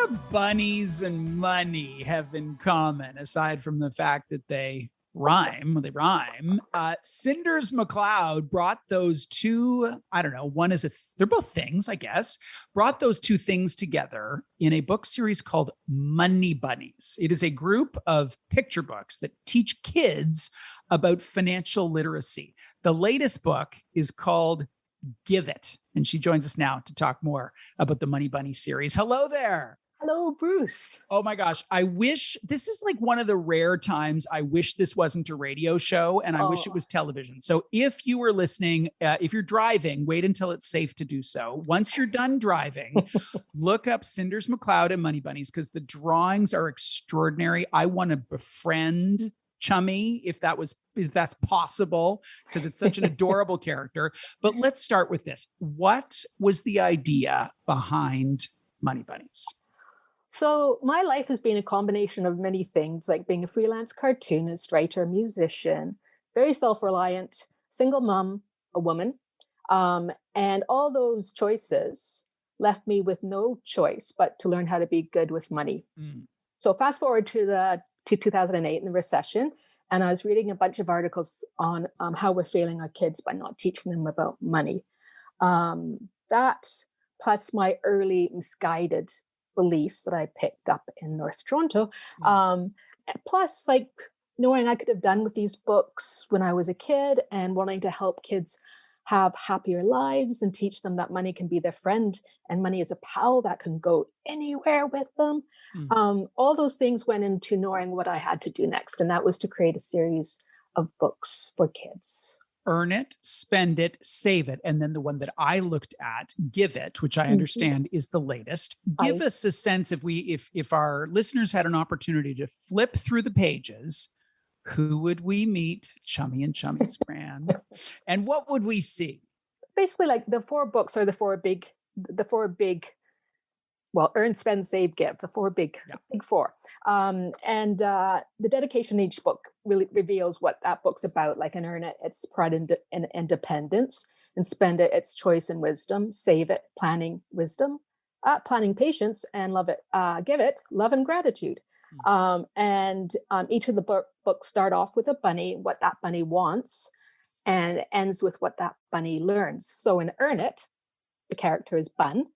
do bunnies and money have in common, aside from the fact that they rhyme? Well, they rhyme. Cinders McLeod brought those two, I don't know, one is they're both things, I guess, brought those two things together in a book series called Money Bunnies. It is a group of picture books that teach kids about financial literacy. The latest book is called Give It. And she joins us now to talk more about the Money Bunny series. Hello there. Hello, Bruce. Oh my gosh. I wish this is like one of the rare times I wish this wasn't a radio show and I wish it was television. So if you were listening, if you're driving, wait until it's safe to do so. Once you're done driving, look up Cinders McLeod and Money Bunnies because the drawings are extraordinary. I want to befriend Chummy if that's possible because it's such an adorable character. But let's start with this. What was the idea behind Money Bunnies? So my life has been a combination of many things, like being a freelance cartoonist, writer, musician, very self-reliant, single mom, a woman. And all those choices left me with no choice but to learn how to be good with money. So fast forward to 2008 in the recession, and I was reading a bunch of articles on how we're failing our kids by not teaching them about money. That plus my early misguided beliefs that I picked up in North Toronto, plus like knowing I could have done with these books when I was a kid and wanting to help kids have happier lives and teach them that money can be their friend and money is a pal that can go anywhere with them. All those things went into knowing what I had to do next. And that was to create a series of books for kids. Earn It, Spend It, Save It. And then the one that I looked at, Give It, which I understand is the latest. Give us a sense if our listeners had an opportunity to flip through the pages, who would we meet? Chummy and Chummy's Grand. And what would we see? Basically, like the four books are the four big, well, Earn, Spend, Save, Give, the four big four. And the dedication in each book really reveals what that book's about. Like in Earn It, it's pride and independence. And Spend It, it's choice and wisdom. Save It, planning, wisdom. Planning, patience. And Love It, Give It, love and gratitude. And each of the books start off with a bunny, what that bunny wants, and ends with what that bunny learns. So in Earn It, the character is Bun,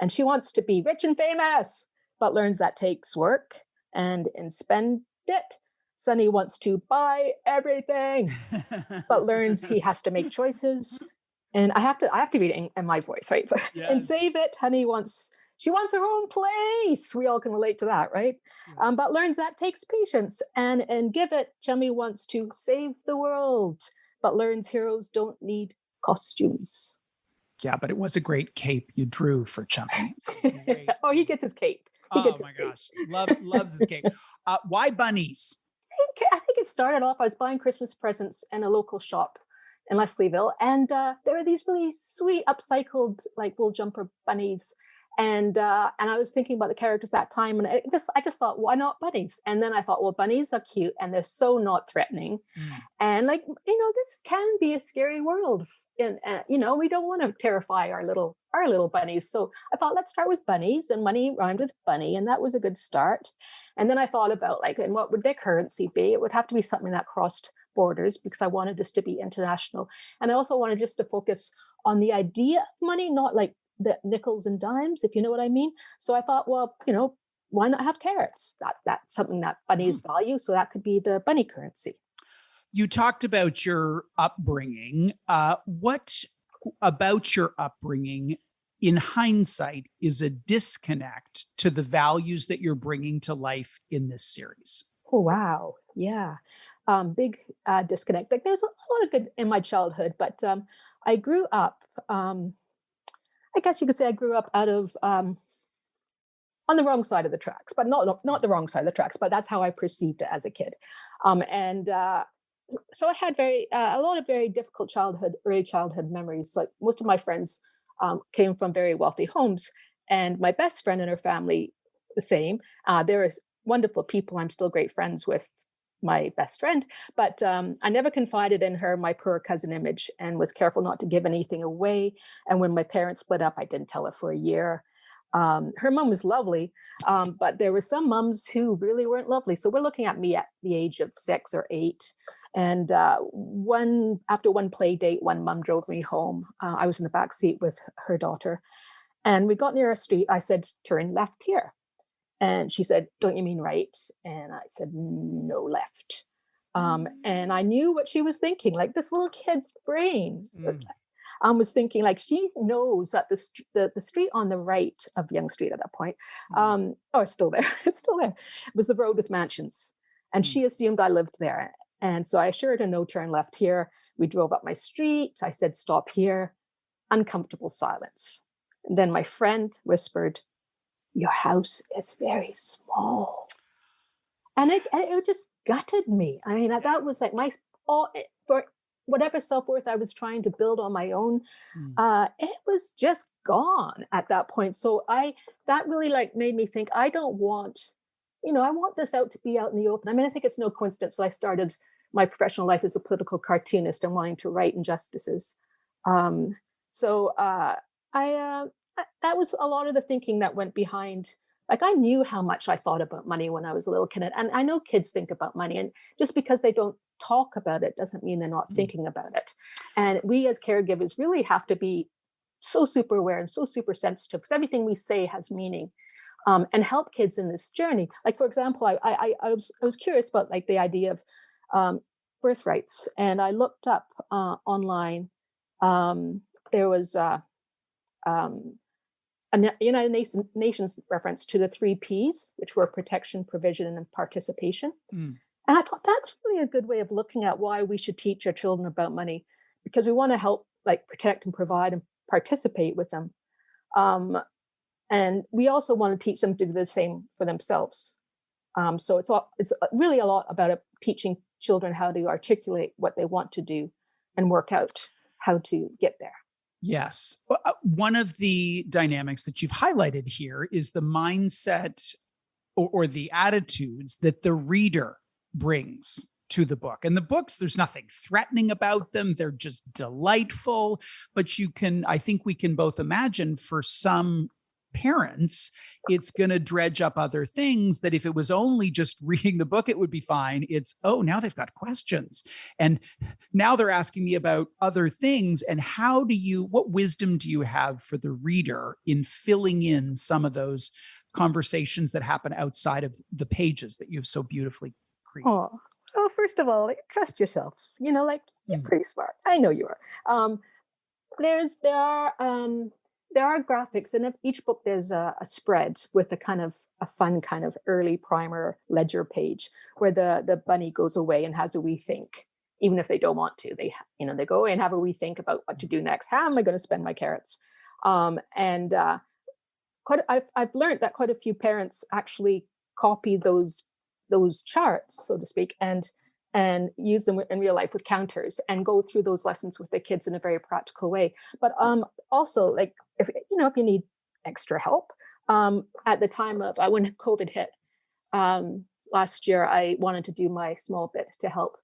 and she wants to be rich and famous, but learns that takes work. And in Spend It, Sunny wants to buy everything, but learns he has to make choices. And I have to read it in my voice, right? Yes. And Save It, she wants her own place. We all can relate to that, right? Yes. But learns that takes patience. And Give It, Chummy wants to save the world, but learns heroes don't need costumes. Yeah, but it was a great cape you drew for Chummy. Oh, he gets his cape. Gosh, loves his cape. Why bunnies? I think it started off, I was buying Christmas presents in a local shop in Leslieville, and there were these really sweet upcycled like wool jumper bunnies. And I was thinking about the characters that time, and I just thought, why not bunnies? And then I thought, well, bunnies are cute and they're so not threatening, and like this can be a scary world, and we don't want to terrify our little bunnies. So I thought, let's start with bunnies, and money rhymed with bunny, and that was a good start. And then I thought about and what would their currency be? It would have to be something that crossed borders because I wanted this to be international, and I also wanted just to focus on the idea of money, not like the nickels and dimes, if you know what I mean. So I thought, well, why not have carrots? That's something that bunnies value. So that could be the bunny currency. You talked about your upbringing. What about your upbringing, in hindsight, is a disconnect to the values that you're bringing to life in this series? Oh, wow. Yeah. Big disconnect. Like there's a lot of good in my childhood, but I grew up, I guess you could say I grew up out of on the wrong side of the tracks, but not the wrong side of the tracks, but that's how I perceived it as a kid. So I had a lot of very difficult early childhood memories. Like most of my friends came from very wealthy homes, and my best friend and her family, the same. They're wonderful people. I'm still great friends with my best friend, but I never confided in her my poor cousin image and was careful not to give anything away. And when my parents split up, I didn't tell her for a year. Her mom was lovely, but there were some moms who really weren't lovely. So we're looking at me at the age of 6 or 8. And after one play date, one mom drove me home. I was in the back seat with her daughter. And we got near a street. I said, turn left here. And she said, don't you mean right? And I said, no, left. And I knew what she was thinking, like this little kid's brain. Was thinking like she knows that the street on the right of Yonge Street at that point, it's still there. It's still there. It was the road with mansions. And she assumed I lived there. And so I assured her, no, turn left here. We drove up my street. I said, stop here. Uncomfortable silence. And then my friend whispered, your house is very small. And it just gutted me. I mean, that was like for whatever self-worth I was trying to build on my own, it was just gone at that point. So that really like made me think, I don't want, I want this to be out in the open. I mean, I think it's no coincidence that I started my professional life as a political cartoonist and wanting to write injustices. That was a lot of the thinking that went behind. Like I knew how much I thought about money when I was a little kid. And I know kids think about money. And just because they don't talk about it doesn't mean they're not thinking about it. And we as caregivers really have to be so super aware and so super sensitive because everything we say has meaning, and help kids in this journey. Like, for example, I was curious about like the idea of birthrights. And I looked up online. There was a United Nations reference to the 3 Ps, which were protection, provision, and participation. And I thought that's really a good way of looking at why we should teach our children about money, because we want to help like protect and provide and participate with them. And we also want to teach them to do the same for themselves. So it's really a lot about teaching children how to articulate what they want to do and work out how to get there. Yes. One of the dynamics that you've highlighted here is the mindset or the attitudes that the reader brings to the book. And the books, there's nothing threatening about them. They're just delightful. But I think we can both imagine for some parents, it's going to dredge up other things that if it was only just reading the book, it would be fine. It's, now they've got questions. And now they're asking me about other things. And what wisdom do you have for the reader in filling in some of those conversations that happen outside of the pages that you've so beautifully created? Oh, well, first of all, trust yourself. You're pretty smart. I know you are. There are graphics in each book. There's a spread with a fun kind of early primer ledger page where the bunny goes away and has a wee think, even if they don't want to. They go away and have a wee think about what to do next. How am I going to spend my carrots? I've learned that quite a few parents actually copy those charts, so to speak, and use them in real life with counters and go through those lessons with their kids in a very practical way. But also, like if you need extra help, at the time of when COVID hit last year, I wanted to do my small bit to help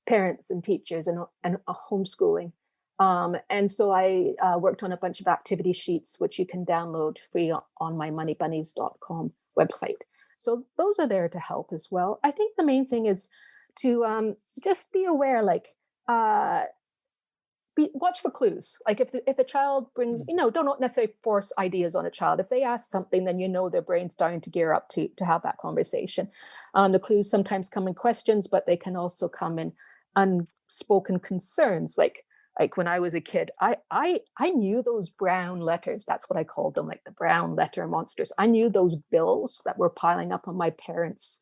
parents and teachers and homeschooling. And so I worked on a bunch of activity sheets, which you can download free on my moneybunnies.com website. So those are there to help as well. I think the main thing is to just be aware, watch for clues. Like if the child brings, don't necessarily force ideas on a child. If they ask something, then their brain's starting to gear up to have that conversation. The clues sometimes come in questions, but they can also come in unspoken concerns. Like when I was a kid, I knew those brown letters. That's what I called them, like the brown letter monsters. I knew those bills that were piling up on my parents'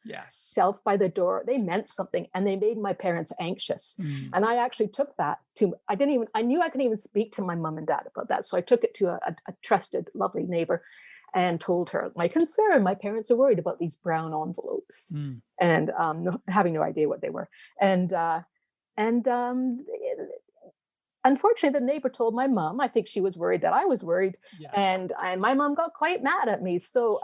shelf by the door. They meant something, and they made my parents anxious. And I actually took that I knew I couldn't even speak to my mom and dad about that. So I took it to a trusted, lovely neighbor and told her my concern. My parents are worried about these brown envelopes and having no idea what they were. Unfortunately, the neighbor told my mom. I think she was worried that I was worried. Yes. And my mom got quite mad at me. So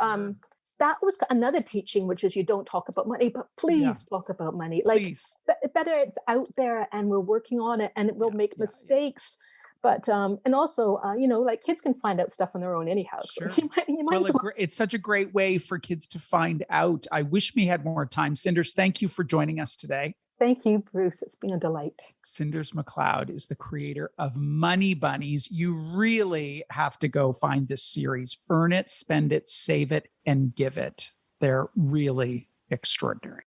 that was another teaching, which is you don't talk about money, but please talk about money. Please. Like better it's out there and we're working on it and it will make mistakes. But and also, like kids can find out stuff on their own anyhow. So Sure. you might Well, as well. it's such a great way for kids to find out. I wish we had more time. Cinders, thank you for joining us today. Thank you, Bruce. It's been a delight. Cinders McLeod is the creator of Money Bunnies. You really have to go find this series. Earn it, spend it, save it, and give it. They're really extraordinary.